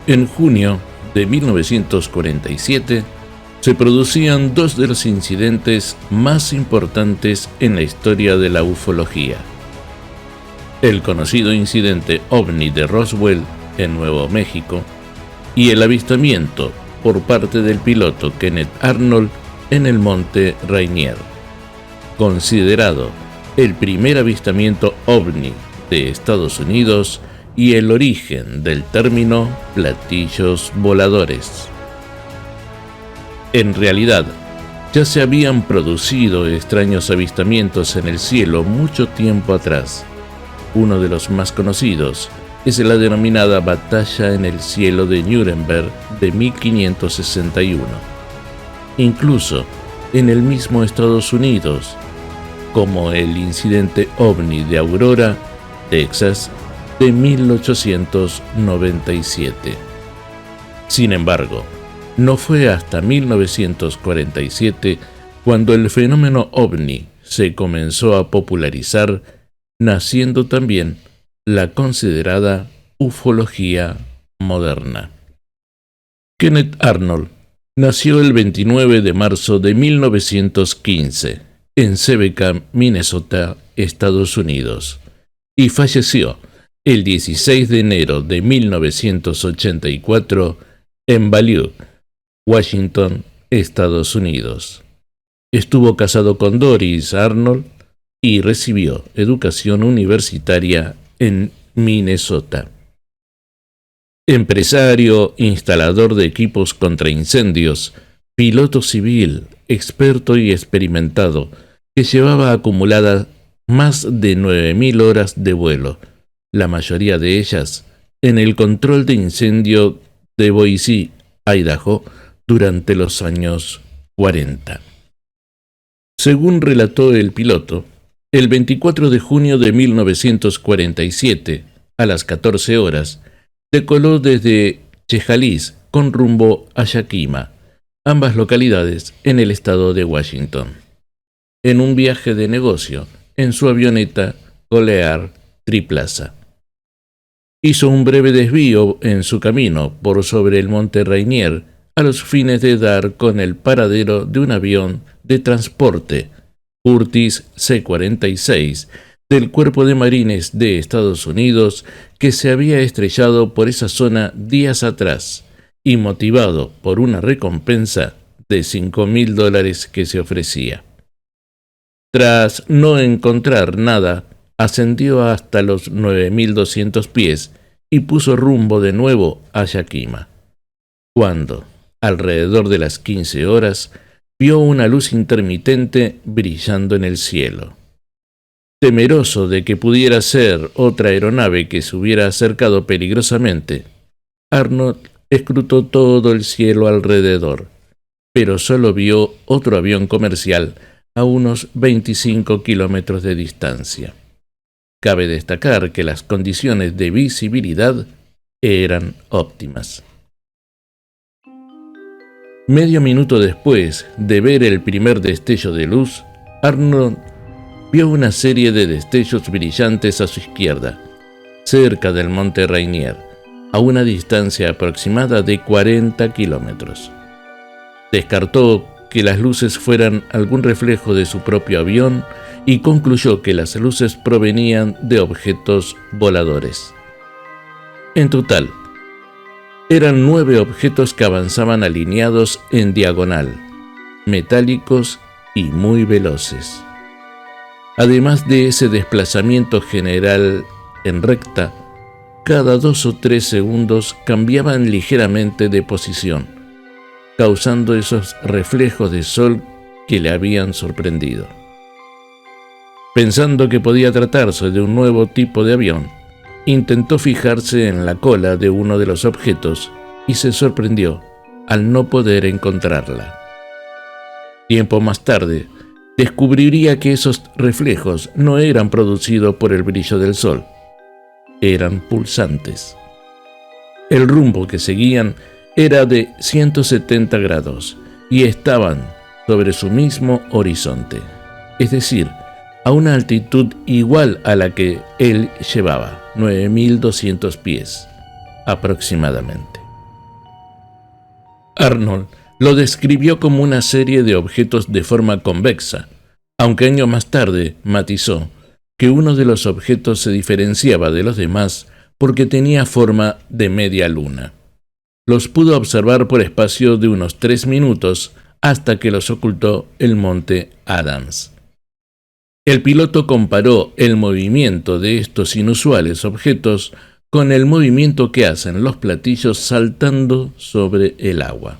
En junio de 1947 se producían dos de los incidentes más importantes en la historia de la ufología. El conocido incidente OVNI de Roswell en Nuevo México y el avistamiento por parte del piloto Kenneth Arnold en el monte Rainier, considerado el primer avistamiento OVNI de Estados Unidos y el origen del término platillos voladores. En realidad, ya se habían producido extraños avistamientos en el cielo mucho tiempo atrás. Uno de los más conocidos es la denominada Batalla en el Cielo de Nuremberg de 1561. Incluso en el mismo Estados Unidos, como el incidente OVNI de Aurora, Texas, de 1897. Sin embargo, no fue hasta 1947 cuando el fenómeno OVNI se comenzó a popularizar, naciendo también la considerada ufología moderna. Kenneth Arnold nació el 29 de marzo de 1915 en Sebeka, Minnesota, Estados Unidos, y falleció el 16 de enero de 1984 en Bellevue, Washington, Estados Unidos. Estuvo casado con Doris Arnold y recibió educación universitaria en Minnesota. Empresario, instalador de equipos contra incendios, piloto civil, experto y experimentado, que llevaba acumuladas más de 9.000 horas de vuelo, la mayoría de ellas en el control de incendio de Boise, Idaho, durante los años 40. Según relató el piloto, el 24 de junio de 1947, a las 14 horas, decoló desde Chehalis con rumbo a Yakima, ambas localidades en el estado de Washington, en un viaje de negocio en su avioneta Golear triplaza. Hizo un breve desvío en su camino por sobre el monte Rainier a los fines de dar con el paradero de un avión de transporte Curtiss C-46 del Cuerpo de Marines de Estados Unidos que se había estrellado por esa zona días atrás y motivado por una recompensa de $5.000 que se ofrecía. Tras no encontrar nada, ascendió hasta los 9.200 pies y puso rumbo de nuevo a Yakima, cuando, alrededor de las 15 horas, vio una luz intermitente brillando en el cielo. Temeroso de que pudiera ser otra aeronave que se hubiera acercado peligrosamente, Arnold escrutó todo el cielo alrededor, pero solo vio otro avión comercial a unos 25 kilómetros de distancia. Cabe destacar que las condiciones de visibilidad eran óptimas. Medio minuto después de ver el primer destello de luz, Arnold vio una serie de destellos brillantes a su izquierda, cerca del monte Rainier, a una distancia aproximada de 40 kilómetros. Descartó que las luces fueran algún reflejo de su propio avión y concluyó que las luces provenían de objetos voladores. En total, eran 9 objetos que avanzaban alineados en diagonal, metálicos y muy veloces. Además de ese desplazamiento general en recta, cada 2 o 3 segundos cambiaban ligeramente de posición, causando esos reflejos de sol que le habían sorprendido. Pensando que podía tratarse de un nuevo tipo de avión, intentó fijarse en la cola de uno de los objetos y se sorprendió al no poder encontrarla. Tiempo más tarde, descubriría que esos reflejos no eran producidos por el brillo del sol, eran pulsantes. El rumbo que seguían era de 170 grados y estaban sobre su mismo horizonte, es decir, a una altitud igual a la que él llevaba, 9.200 pies aproximadamente. Arnold lo describió como una serie de objetos de forma convexa, aunque años más tarde matizó que uno de los objetos se diferenciaba de los demás porque tenía forma de media luna. Los pudo observar por espacio de unos 3 minutos hasta que los ocultó el monte Adams. El piloto comparó el movimiento de estos inusuales objetos con el movimiento que hacen los platillos saltando sobre el agua.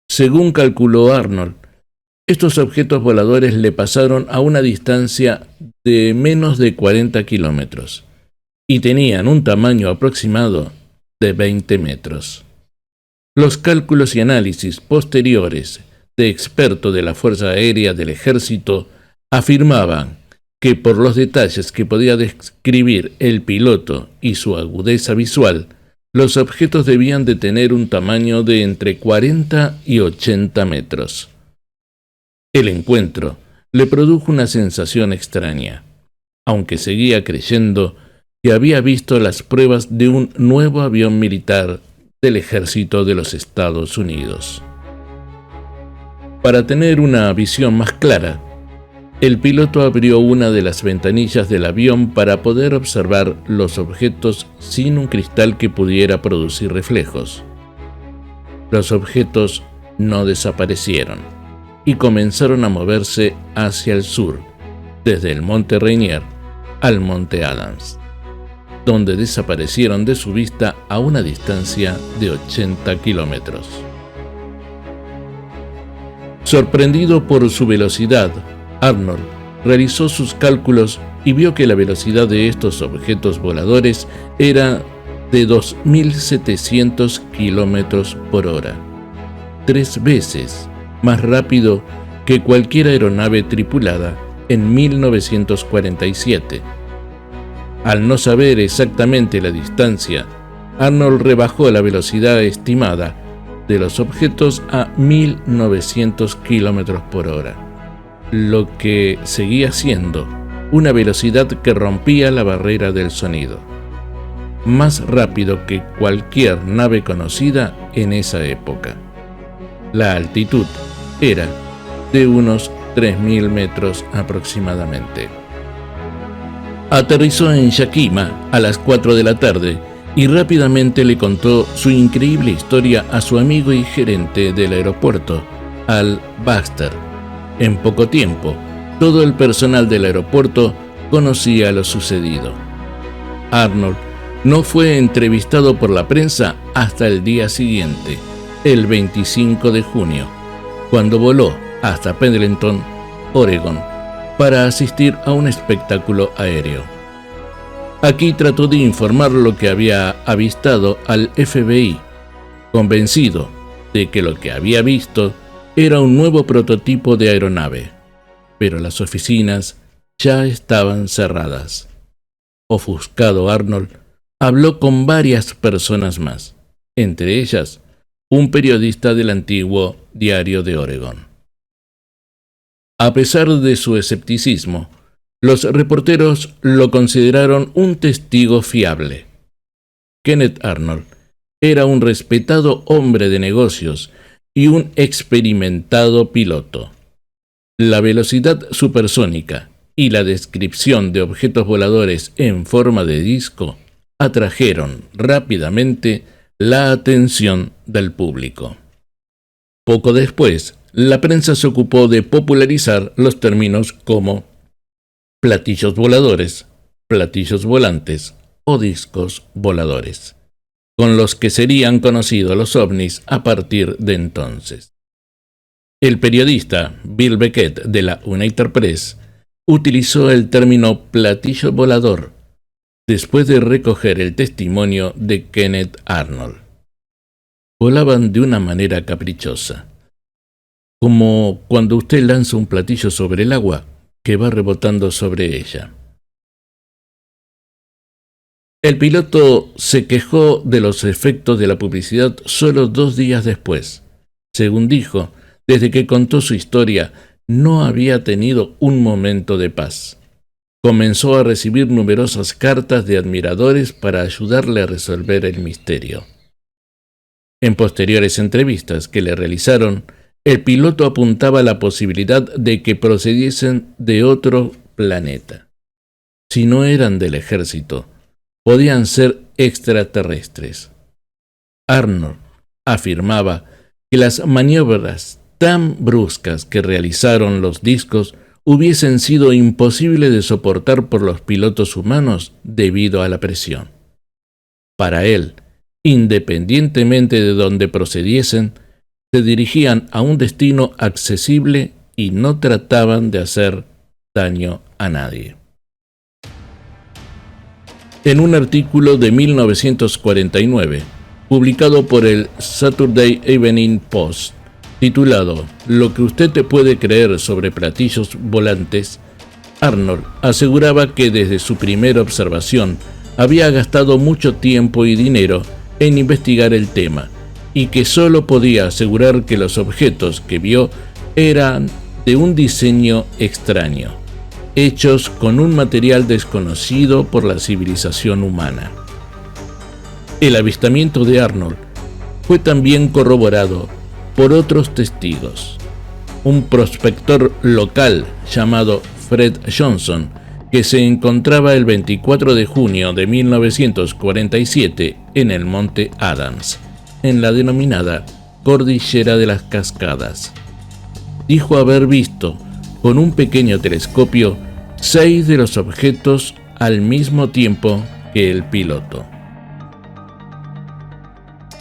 Según calculó Arnold, estos objetos voladores le pasaron a una distancia de menos de 40 kilómetros y tenían un tamaño aproximado de 20 metros. Los cálculos y análisis posteriores de expertos de la Fuerza Aérea del Ejército afirmaban que por los detalles que podía describir el piloto y su agudeza visual, los objetos debían de tener un tamaño de entre 40 y 80 metros. El encuentro le produjo una sensación extraña, aunque seguía creyendo que había visto las pruebas de un nuevo avión militar del ejército de los Estados Unidos. Para tener una visión más clara, el piloto abrió una de las ventanillas del avión para poder observar los objetos sin un cristal que pudiera producir reflejos. Los objetos no desaparecieron y comenzaron a moverse hacia el sur, desde el monte Rainier al monte Adams, donde desaparecieron de su vista a una distancia de 80 kilómetros. Sorprendido por su velocidad, Arnold realizó sus cálculos y vio que la velocidad de estos objetos voladores era de 2.700 kilómetros por hora, 3 veces más rápido que cualquier aeronave tripulada en 1947. Al no saber exactamente la distancia, Arnold rebajó la velocidad estimada de los objetos a 1.900 kilómetros por hora, lo que seguía siendo una velocidad que rompía la barrera del sonido, más rápido que cualquier nave conocida en esa época. La altitud era de unos 3.000 metros aproximadamente. Aterrizó en Yakima a las 4 de la tarde y rápidamente le contó su increíble historia a su amigo y gerente del aeropuerto, Al Baxter. En poco tiempo, todo el personal del aeropuerto conocía lo sucedido. Arnold no fue entrevistado por la prensa hasta el día siguiente, el 25 de junio, cuando voló hasta Pendleton, Oregón, para asistir a un espectáculo aéreo. Aquí trató de informar lo que había avistado al FBI, convencido de que lo que había visto era un nuevo prototipo de aeronave, pero las oficinas ya estaban cerradas. Ofuscado, Arnold habló con varias personas más, entre ellas un periodista del antiguo Diario de Oregón. A pesar de su escepticismo, los reporteros lo consideraron un testigo fiable. Kenneth Arnold era un respetado hombre de negocios y un experimentado piloto. La velocidad supersónica y la descripción de objetos voladores en forma de disco atrajeron rápidamente la atención del público. Poco después, la prensa se ocupó de popularizar los términos como platillos voladores, platillos volantes o discos voladores, con los que serían conocidos los ovnis a partir de entonces. El periodista Bill Beckett de la United Press utilizó el término platillo volador después de recoger el testimonio de Kenneth Arnold. Volaban de una manera caprichosa, como cuando usted lanza un platillo sobre el agua que va rebotando sobre ella. El piloto se quejó de los efectos de la publicidad solo 2 días después. Según dijo, desde que contó su historia, no había tenido un momento de paz. Comenzó a recibir numerosas cartas de admiradores para ayudarle a resolver el misterio. En posteriores entrevistas que le realizaron, el piloto apuntaba a la posibilidad de que procediesen de otro planeta. Si no eran del ejército, podían ser extraterrestres. Arnold afirmaba que las maniobras tan bruscas que realizaron los discos hubiesen sido imposibles de soportar por los pilotos humanos debido a la presión. Para él, independientemente de dónde procediesen, se dirigían a un destino accesible y no trataban de hacer daño a nadie. En un artículo de 1949, publicado por el Saturday Evening Post, titulado «Lo que usted te puede creer sobre platillos volantes», Arnold aseguraba que desde su primera observación había gastado mucho tiempo y dinero en investigar el tema y que solo podía asegurar que los objetos que vio eran de un diseño extraño, hechos con un material desconocido por la civilización humana. El avistamiento de Arnold fue también corroborado por otros testigos. Un prospector local llamado Fred Johnson, que se encontraba el 24 de junio de 1947 en el Monte Adams, en la denominada Cordillera de las Cascadas, dijo haber visto con un pequeño telescopio 6 de los objetos al mismo tiempo que el piloto.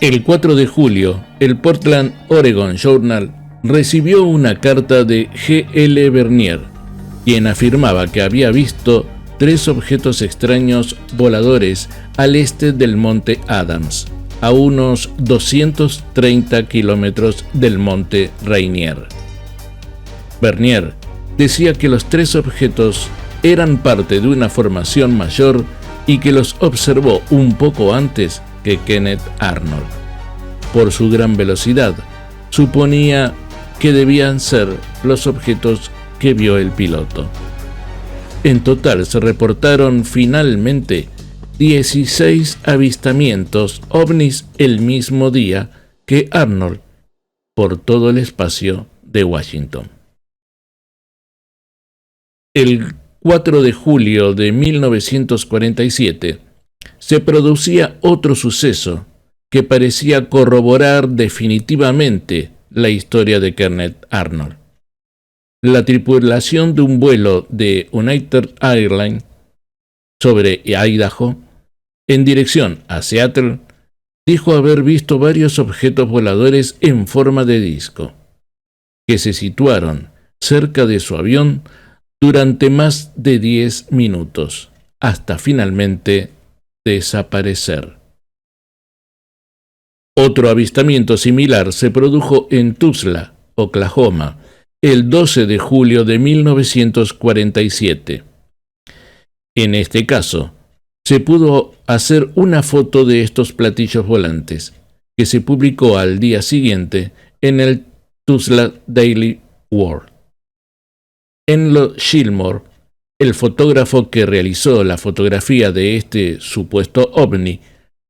El 4 de julio, el Portland Oregon Journal recibió una carta de G. L. Vernier, quien afirmaba que había visto 3 objetos extraños voladores al este del Monte Adams, a unos 230 kilómetros del Monte Rainier. Vernier decía que los 3 objetos eran parte de una formación mayor y que los observó un poco antes que Kenneth Arnold. Por su gran velocidad, suponía que debían ser los objetos que vio el piloto. En total se reportaron finalmente 16 avistamientos ovnis el mismo día que Arnold por todo el espacio de Washington. El 4 de julio de 1947 se producía otro suceso que parecía corroborar definitivamente la historia de Kenneth Arnold. La tripulación de un vuelo de United Airlines sobre Idaho, en dirección a Seattle, dijo haber visto varios objetos voladores en forma de disco, que se situaron cerca de su avión durante más de 10 minutos, hasta finalmente desaparecer. Otro avistamiento similar se produjo en Tulsa, Oklahoma, el 12 de julio de 1947. En este caso, se pudo hacer una foto de estos platillos volantes, que se publicó al día siguiente en el Tulsa Daily World. Enlo Gilmore, el fotógrafo que realizó la fotografía de este supuesto ovni,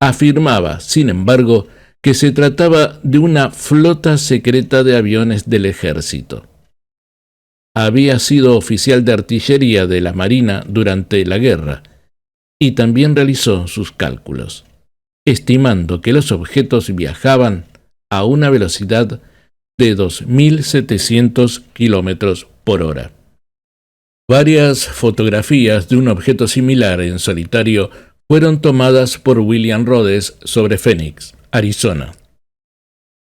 afirmaba, sin embargo, que se trataba de una flota secreta de aviones del ejército. Había sido oficial de artillería de la Marina durante la guerra y también realizó sus cálculos, estimando que los objetos viajaban a una velocidad de 2.700 kilómetros por hora. Varias fotografías de un objeto similar en solitario fueron tomadas por William Rhodes sobre Phoenix, Arizona,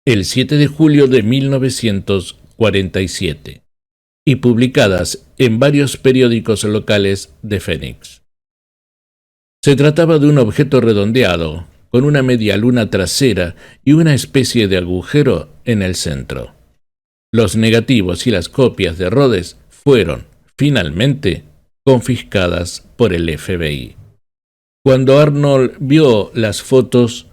el 7 de julio de 1947, y publicadas en varios periódicos locales de Phoenix. Se trataba de un objeto redondeado, con una media luna trasera y una especie de agujero en el centro. Los negativos y las copias de Rhodes fueron, finalmente, confiscadas por el FBI. Cuando Arnold vio las fotos,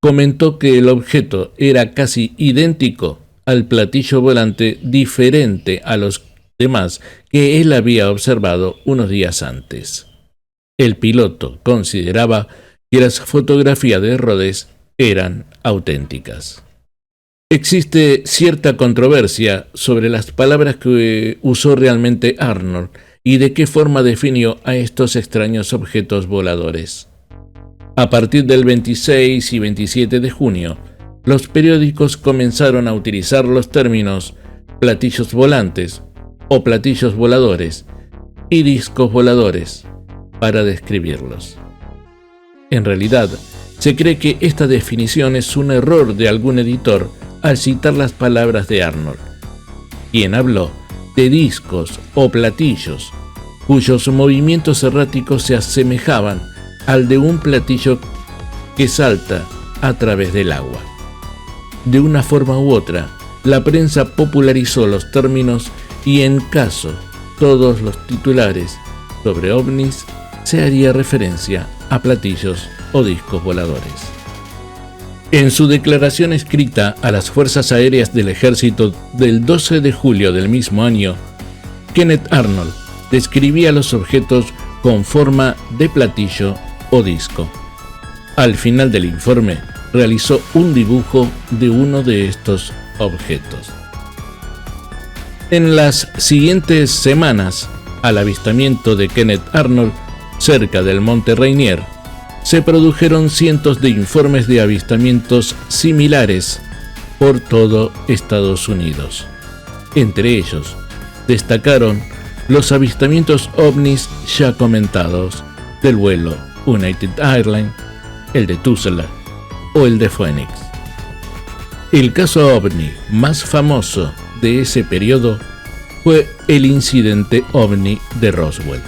comentó que el objeto era casi idéntico al platillo volante diferente a los demás que él había observado unos días antes. El piloto consideraba que las fotografías de Rhodes eran auténticas. Existe cierta controversia sobre las palabras que usó realmente Arnold y de qué forma definió a estos extraños objetos voladores. A partir del 26 y 27 de junio, los periódicos comenzaron a utilizar los términos platillos volantes o platillos voladores y discos voladores para describirlos. En realidad, se cree que esta definición es un error de algún editor al citar las palabras de Arnold, quien habló de discos o platillos cuyos movimientos erráticos se asemejaban al de un platillo que salta a través del agua. De una forma u otra, la prensa popularizó los términos y en caso todos los titulares sobre ovnis se haría referencia a platillos o discos voladores. En su declaración escrita a las Fuerzas Aéreas del Ejército del 12 de julio del mismo año, Kenneth Arnold describía los objetos con forma de platillo o disco. Al final del informe, realizó un dibujo de uno de estos objetos. En las siguientes semanas, al avistamiento de Kenneth Arnold cerca del Monte Rainier, se produjeron cientos de informes de avistamientos similares por todo Estados Unidos. Entre ellos, destacaron los avistamientos ovnis ya comentados del vuelo United Airlines, el de Tulsa o el de Phoenix. El caso ovni más famoso de ese periodo fue el incidente ovni de Roswell,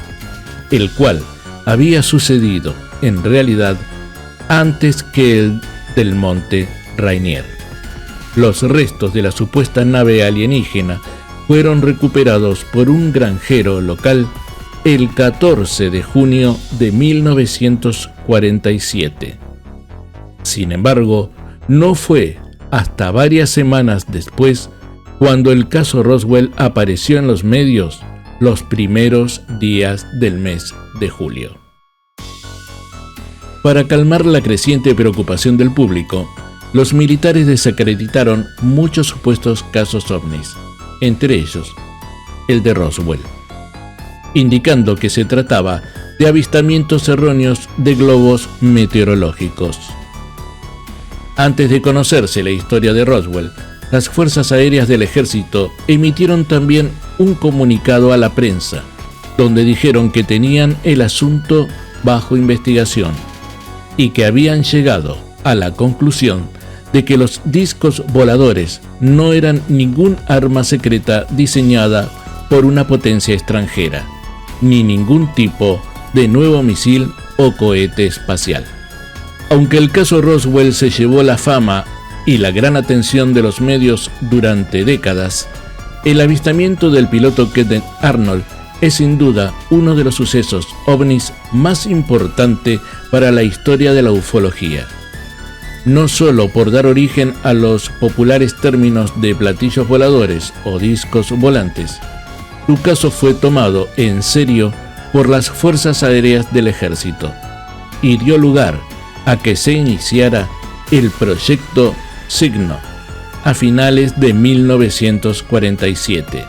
el cual había sucedido en realidad antes que el del Monte Rainier. Los restos de la supuesta nave alienígena fueron recuperados por un granjero local el 14 de junio de 1947. Sin embargo, no fue hasta varias semanas después cuando el caso Roswell apareció en los medios los primeros días del mes de julio. Para calmar la creciente preocupación del público, los militares desacreditaron muchos supuestos casos ovnis, entre ellos el de Roswell, indicando que se trataba de avistamientos erróneos de globos meteorológicos. Antes de conocerse la historia de Roswell, las Fuerzas Aéreas del Ejército emitieron también un comunicado a la prensa, donde dijeron que tenían el asunto bajo investigación y que habían llegado a la conclusión de que los discos voladores no eran ningún arma secreta diseñada por una potencia extranjera, ni ningún tipo de nuevo misil o cohete espacial. Aunque el caso Roswell se llevó la fama y la gran atención de los medios durante décadas, el avistamiento del piloto Kenneth Arnold es sin duda uno de los sucesos ovnis más importante para la historia de la ufología. No solo por dar origen a los populares términos de platillos voladores o discos volantes, su caso fue tomado en serio por las Fuerzas Aéreas del Ejército y dio lugar a que se iniciara el proyecto Signo a finales de 1947,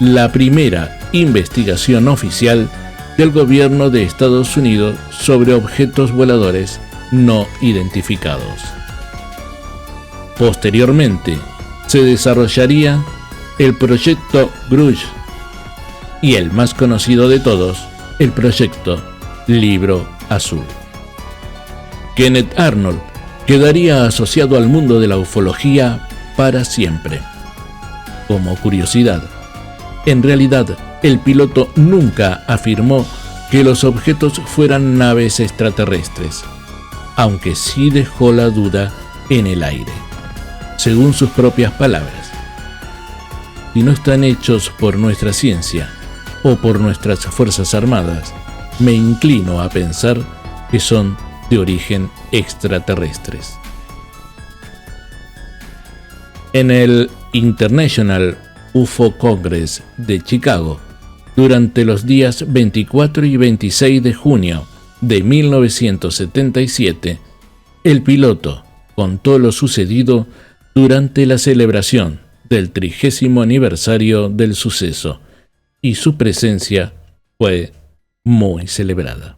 la primera investigación oficial del gobierno de Estados Unidos sobre objetos voladores no identificados. Posteriormente, se desarrollaría el proyecto Grudge y el más conocido de todos, el proyecto Libro Azul. Kenneth Arnold quedaría asociado al mundo de la ufología para siempre. Como curiosidad, en realidad, el piloto nunca afirmó que los objetos fueran naves extraterrestres, aunque sí dejó la duda en el aire. Según sus propias palabras, si no están hechos por nuestra ciencia o por nuestras Fuerzas Armadas, me inclino a pensar que son de origen extraterrestres. En el International UFO Congress de Chicago, durante los días 24 y 26 de junio de 1977, el piloto contó lo sucedido durante la celebración del 30º aniversario del suceso, y su presencia fue muy celebrada.